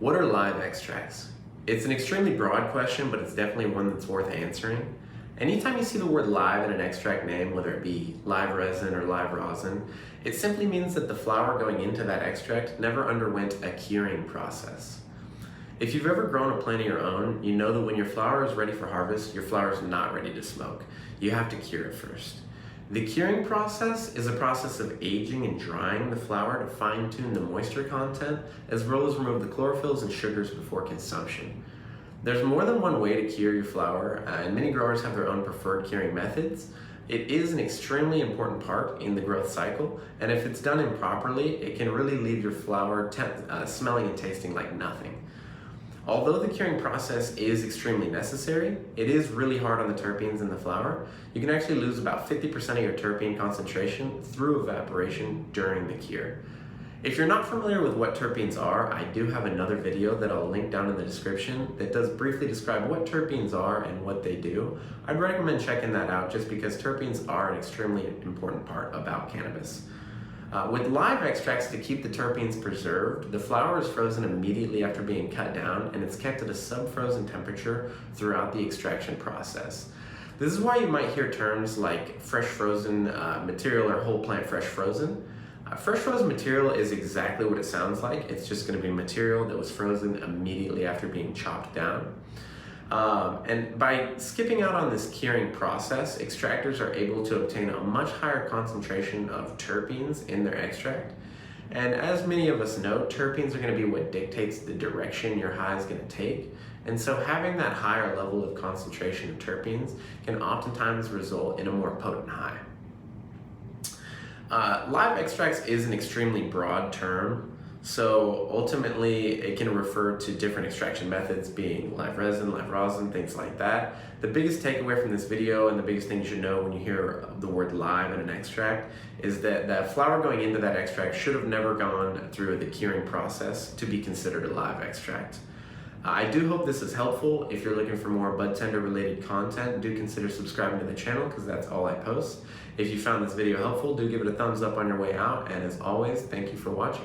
What are live extracts? It's an extremely broad question, but it's definitely one that's worth answering. Anytime you see the word live in an extract name, whether it be live resin or live rosin, it simply means that the flower going into that extract never underwent a curing process. If you've ever grown a plant of your own, you know that when your flower is ready for harvest, your flower is not ready to smoke. You have to cure it first. The curing process is a process of aging and drying the flower to fine-tune the moisture content, as well as remove the chlorophylls and sugars before consumption. There's more than one way to cure your flower, and many growers have their own preferred curing methods. It is an extremely important part in the growth cycle, and if it's done improperly, it can really leave your flower smelling and tasting like nothing. Although the curing process is extremely necessary, it is really hard on the terpenes in the flower. You can actually lose about 50% of your terpene concentration through evaporation during the cure. If you're not familiar with what terpenes are, I do have another video that I'll link down in the description that does briefly describe what terpenes are and what they do. I'd recommend checking that out just because terpenes are an extremely important part about cannabis. With live extracts, to keep the terpenes preserved, the flower is frozen immediately after being cut down, and it's kept at a sub-frozen temperature throughout the extraction process. This is why you might hear terms like fresh frozen material or whole plant fresh frozen. Fresh frozen material is exactly what it sounds like. It's just going to be material that was frozen immediately after being chopped down. And by skipping out on this curing process, extractors are able to obtain a much higher concentration of terpenes in their extract. And as many of us know, terpenes are going to be what dictates the direction your high is going to take. And so having that higher level of concentration of terpenes can oftentimes result in a more potent high. Live extracts is an extremely broad term. So ultimately, it can refer to different extraction methods being live resin, live rosin, things like that. The biggest takeaway from this video and the biggest thing you should know when you hear the word live in an extract is that the flower going into that extract should have never gone through the curing process to be considered a live extract. I do hope this is helpful. If you're looking for more Budtender related content, do consider subscribing to the channel because that's all I post. If you found this video helpful, do give it a thumbs up on your way out, and as always, thank you for watching.